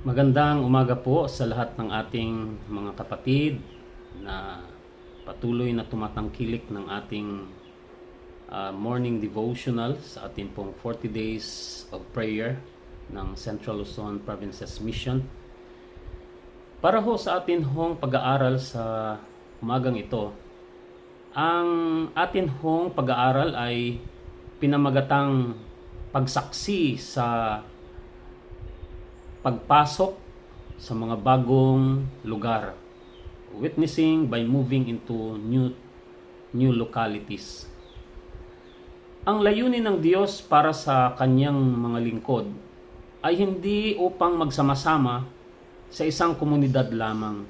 Magandang umaga po sa lahat ng ating mga kapatid na patuloy na tumatangkilik ng ating morning devotional sa ating pong 40 days of prayer ng Central Luzon Provinces Mission. Para ho sa atin hong pag-aaral sa umagang ito, ang atin hong pag-aaral ay pinamagatang pagsaksi sa pagpasok sa mga bagong lugar, witnessing by moving into new localities. Ang layunin ng Diyos para sa kanyang mga lingkod ay hindi upang magsama-sama sa isang komunidad lamang.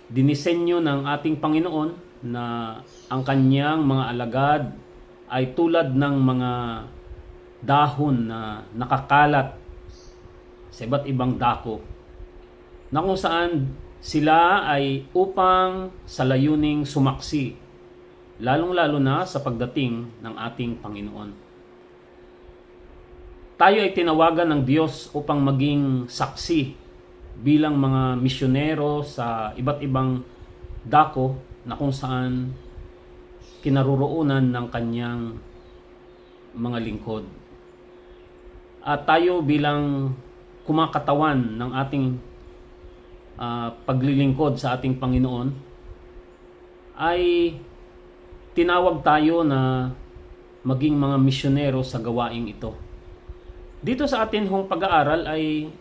Dinisenyo ng ating Panginoon na ang kanyang mga alagad ay tulad ng mga dahon na nakakalat sa iba't ibang dako, na kung saan sila ay upang sa layuning sumaksi, lalong-lalo na sa pagdating ng ating Panginoon. Tayo ay tinawagan ng Diyos upang maging saksi bilang mga misyonero sa iba't ibang dako na kung saan kinaroroonan ng kanyang mga lingkod. At tayo bilang kumakatawan ng ating paglilingkod sa ating Panginoon ay tinawag tayo na maging mga misyonero sa gawaing ito. Dito sa atin hong pag-aaral ay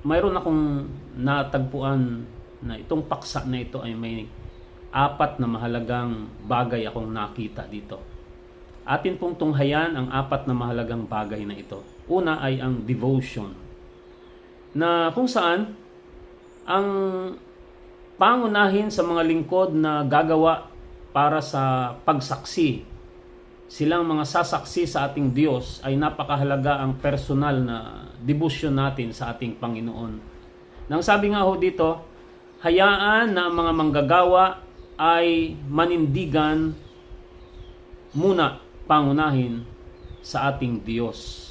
mayroon akong natagpuan na itong paksa na ito ay may 4 na mahalagang bagay akong nakita dito. Atin pong tunghayan ang 4 na mahalagang bagay na ito. Una ay ang devotion, na kung saan ang pangunahin sa mga lingkod na gagawa para sa pagsaksi, silang mga sasaksi sa ating Diyos, ay napakahalaga ang personal na debosyon natin sa ating Panginoon. Nang sabi nga ho dito, hayaan na ang mga manggagawa ay manindigan muna pangunahin sa ating Diyos.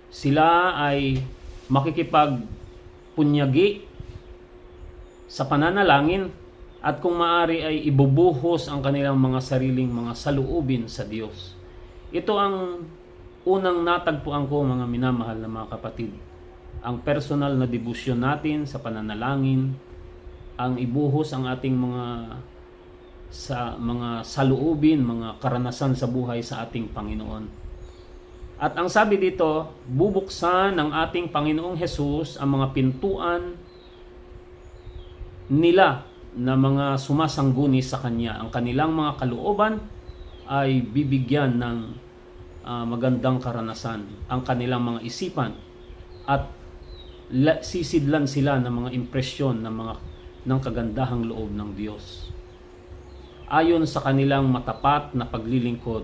Sila ay makikipagpunyagi sa pananalangin at kung maaari ay ibubuhos ang kanilang mga sariling mga saloobin sa Diyos. Ito ang unang natagpuan ko, mga minamahal na mga kapatid. Ang personal na debosyon natin sa pananalangin, ang ibuhos ang ating mga saloobin, mga karanasan sa buhay sa ating Panginoon. At ang sabi dito, bubuksan ng ating Panginoong Hesus ang mga pintuan nila na mga sumasangguni sa Kanya. Ang kanilang mga kalooban ay bibigyan ng magandang karanasan. Ang kanilang mga isipan at sisidlan sila ng mga impresyon ng kagandahang loob ng Diyos, ayon sa kanilang matapat na paglilingkod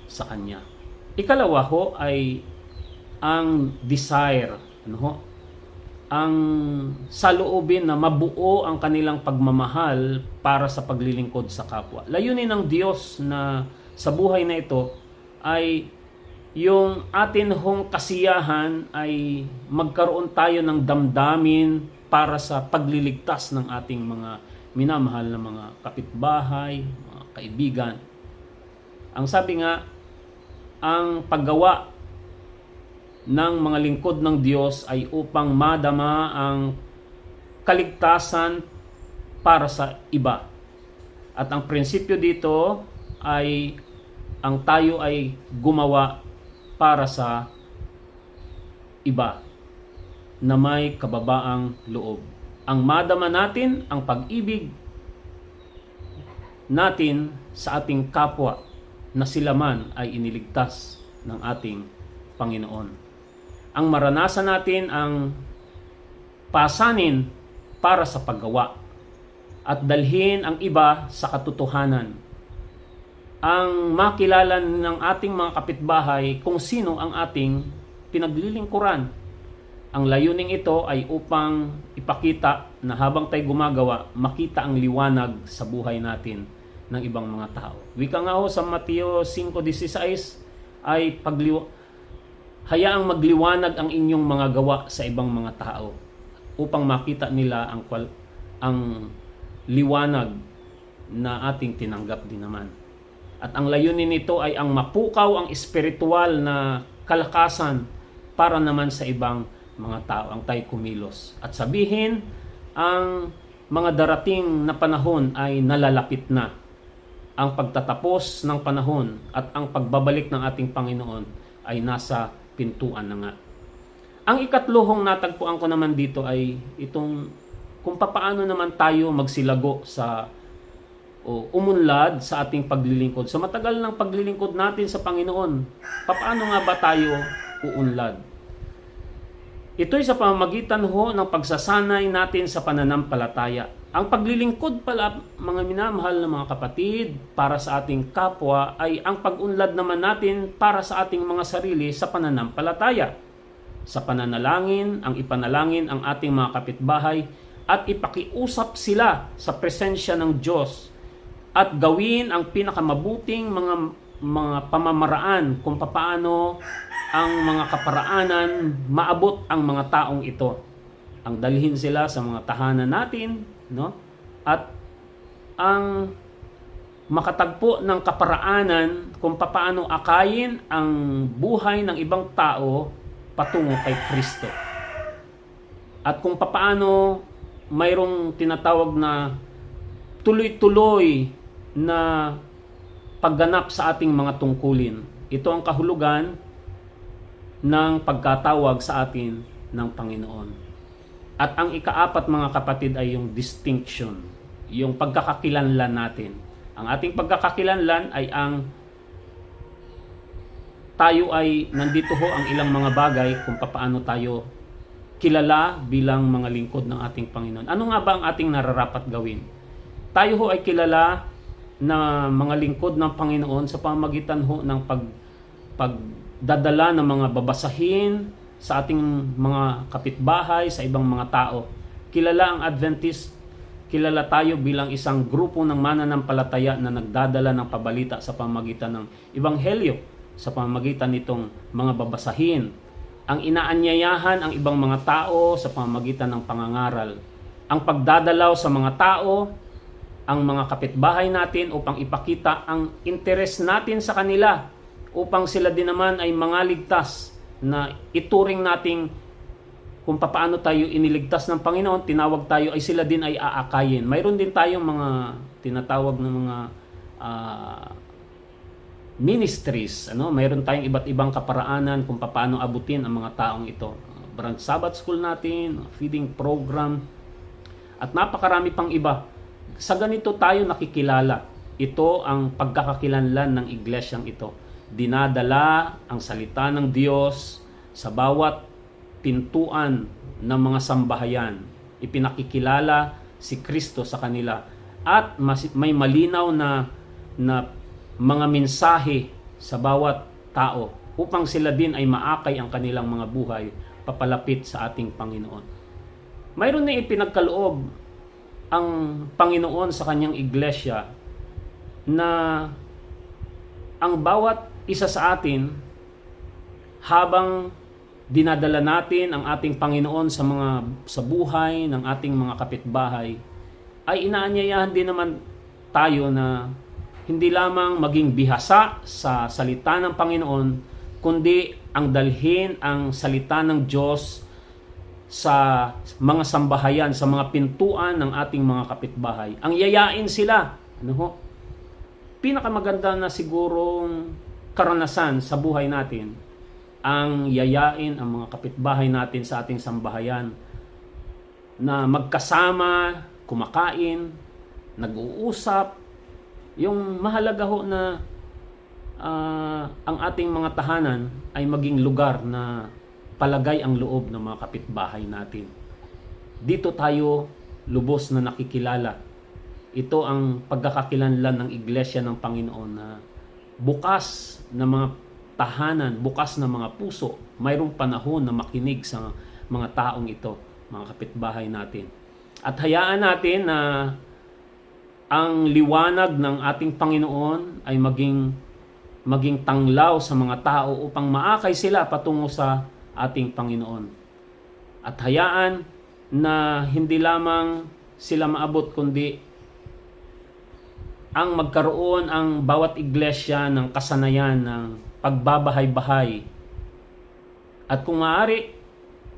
sa Kanya. Ikalawa ho ay ang desire, ang saloobin na mabuo ang kanilang pagmamahal para sa paglilingkod sa kapwa. Layunin ng Diyos na sa buhay na ito ay yung atin hong kasiyahan ay magkaroon tayo ng damdamin para sa pagliligtas ng ating mga minamahal na mga kapitbahay, mga kaibigan. Ang sabi nga, ang paggawa ng mga lingkod ng Diyos ay upang madama ang kaligtasan para sa iba. At ang prinsipyo dito ay ang tayo ay gumawa para sa iba na may kababaang loob. Ang madama natin ang pag-ibig natin sa ating kapwa na sila man ay iniligtas ng ating Panginoon. Ang maranasan natin ang pasanin para sa paggawa at dalhin ang iba sa katotohanan. Ang makilala ng ating mga kapitbahay kung sino ang ating pinaglilingkuran. Ang layuning ito ay upang ipakita na habang tayo gumagawa, makita ang liwanag sa buhay natin ng ibang mga tao. Wika nga ho sa Mateo 5:16 ay Hayaang magliwanag ang inyong mga gawa sa ibang mga tao upang makita nila ang liwanag na ating tinanggap din naman. At ang layunin nito ay ang mapukaw ang espiritual na kalakasan para naman sa ibang mga tao, ang tayo kumilos. At sabihin, ang mga darating na panahon ay nalalapit na. Ang pagtatapos ng panahon at ang pagbabalik ng ating Panginoon ay nasa pintuan na nga. Ang ikatluhong natagpuan ko naman dito ay itong kung papaano naman tayo magsilago sa umunlad sa ating paglilingkod. Sa matagal ng paglilingkod natin sa Panginoon, papaano nga ba tayo uunlad? Ito'y sa pamamagitan ng pagsasanay natin sa pananampalataya. Ang paglilingkod pala, mga minamahal na mga kapatid, para sa ating kapwa ay ang pag-unlad naman natin para sa ating mga sarili sa pananampalataya. Sa pananalangin, ang ipanalangin ang ating mga kapitbahay at ipakiusap sila sa presensya ng Diyos at gawin ang pinakamabuting mga pamamaraan kung papaano ang mga kaparaanan maabot ang mga taong ito. Ang dalhin sila sa mga tahanan natin, no? At ang makatagpo ng kaparaanan kung papaano akayin ang buhay ng ibang tao patungo kay Kristo. At kung papaano mayroong tinatawag na tuloy-tuloy na pagganap sa ating mga tungkulin. Ito ang kahulugan ng pagkatawag sa atin ng Panginoon. At ang ikaapat, mga kapatid, ay yung distinction, yung pagkakakilanlan natin. Ang ating pagkakakilanlan ay tayo ay nandito ho ang ilang mga bagay kung paano tayo kilala bilang mga lingkod ng ating Panginoon. Ano nga ba ang ating nararapat gawin? Tayo ho ay kilala na mga lingkod ng Panginoon sa pamamagitan ho ng pagdadala ng mga babasahin sa ating mga kapitbahay, sa ibang mga tao. Kilala ang Adventist, kilala tayo bilang isang grupo ng mananampalataya na nagdadala ng pabalita sa pamamagitan ng Ebanghelyo, sa pamamagitan nitong mga babasahin. Ang inaanyayahan ang ibang mga tao sa pamamagitan ng pangangaral. Ang pagdadalaw sa mga tao, ang mga kapitbahay natin upang ipakita ang interes natin sa kanila upang sila din naman ay mga ligtas na ituring nating kung paano tayo iniligtas ng Panginoon, tinawag tayo ay sila din ay aakayin. Mayroon din tayong mga tinatawag na mga ministries, mayroon tayong iba't ibang kaparaanan kung paano abutin ang mga taong ito. Branch Sabbath School natin, feeding program, at napakarami pang iba. Sa ganito tayo nakikilala. Ito ang pagkakakilanlan ng iglesyang ito. Dinadala ang salita ng Diyos sa bawat pintuan ng mga sambahayan. Ipinakikilala si Kristo sa kanila. At may malinaw na mga mensahe sa bawat tao upang sila din ay maakay ang kanilang mga buhay papalapit sa ating Panginoon. Mayroon na ipinagkaloob ang Panginoon sa kanyang iglesia na ang bawat isa sa atin habang dinadala natin ang ating Panginoon sa buhay ng ating mga kapitbahay ay inaanyayahan din naman tayo na hindi lamang maging bihasa sa salita ng Panginoon kundi ang dalhin ang salita ng Diyos sa mga sambahayan, sa mga pintuan ng ating mga kapitbahay. Ang yayain sila. Pinakamaganda na sigurong karanasan sa buhay natin, ang yayain ang mga kapitbahay natin sa ating sambahayan na magkasama, kumakain, nag-uusap. Yung mahalaga ho na ang ating mga tahanan ay maging lugar na palagay ang loob ng mga kapitbahay natin. Dito tayo lubos na nakikilala. Ito ang pagkakakilanlan ng iglesia ng Panginoon na bukas na mga tahanan, bukas na mga puso, mayroong panahon na makinig sa mga taong ito, mga kapitbahay natin. At hayaan natin na ang liwanag ng ating Panginoon ay maging maging tanglaw sa mga tao upang maakay sila patungo sa ating Panginoon. At hayaan na hindi lamang sila maabot, kundi ang magkaroon ang bawat iglesia ng kasanayan ng pagbabahay-bahay. At kung maaari,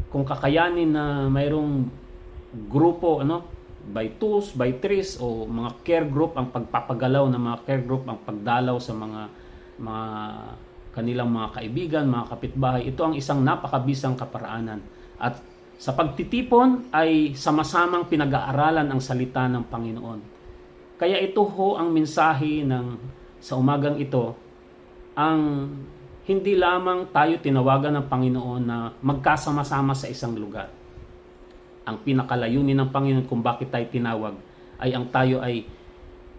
kung kakayanin na mayroong grupo, by twos, by threes, o mga care group, ang pagpapagalaw ng mga care group, ang pagdalaw sa mga kanilang mga kaibigan, mga kapitbahay, ito ang isang napakabisang kaparaanan. At sa pagtitipon ay sama-samang pinag-aaralan ang salita ng Panginoon. Kaya ito ho ang mensahe sa umagang ito, ang hindi lamang tayo tinawagan ng Panginoon na magkasama-sama sa isang lugar. Ang pinakalayunin ng Panginoon kung bakit tayo tinawag ay ang tayo ay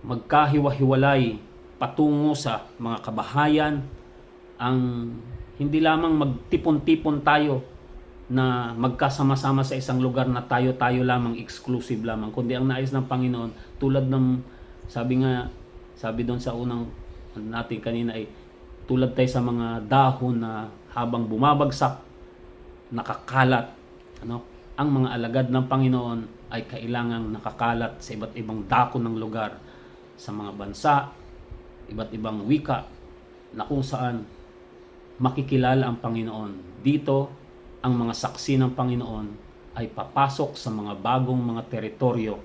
magkahiwa-hiwalay patungo sa mga kabahayan, ang hindi lamang magtipon-tipon tayo na magkasama-sama sa isang lugar na tayo-tayo lamang, exclusive lamang, kundi ang nais ng Panginoon, tulad ng sabi doon sa unang natin kanina, ay tulad tayo sa mga dahon na habang bumabagsak, nakakalat. Ang mga alagad ng Panginoon ay kailangang nakakalat sa iba't ibang dako ng lugar, sa mga bansa, iba't ibang wika, na kung saan makikilala ang Panginoon. Dito, ang mga saksi ng Panginoon ay papasok sa mga bagong mga teritoryo,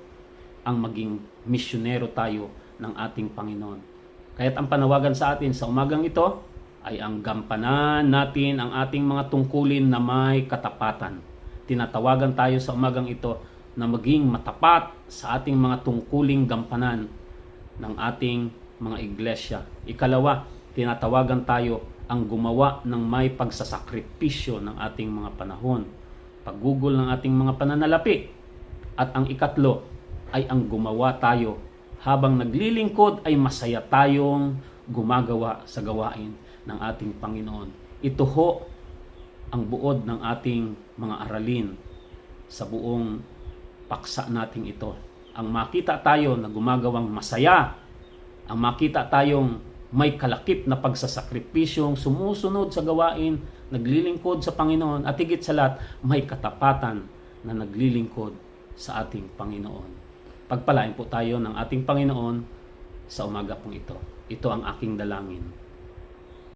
ang maging misyonero tayo ng ating Panginoon. Kaya't ang panawagan sa atin sa umagang ito ay ang gampanan natin ang ating mga tungkulin na may katapatan. Tinatawagan tayo sa umagang ito na maging matapat sa ating mga tungkuling gampanan ng ating mga iglesia. Ikalawa, tinatawagan tayo ang gumawa ng may pagsasakripisyo ng ating mga panahon, paggugol ng ating mga pananalapi. At ang ikatlo ay ang gumawa tayo habang naglilingkod ay masaya tayong gumagawa sa gawain ng ating Panginoon. Ito ho ang buod ng ating mga aralin sa buong paksa nating ito. Ang makita tayo na gumagawang masaya, ang makita tayong may kalakip na pagsasakripisyong sumusunod sa gawain, naglilingkod sa Panginoon, at higit sa lahat, may katapatan na naglilingkod sa ating Panginoon. Pagpalain po tayo ng ating Panginoon sa umaga pong ito. Ito ang aking dalangin.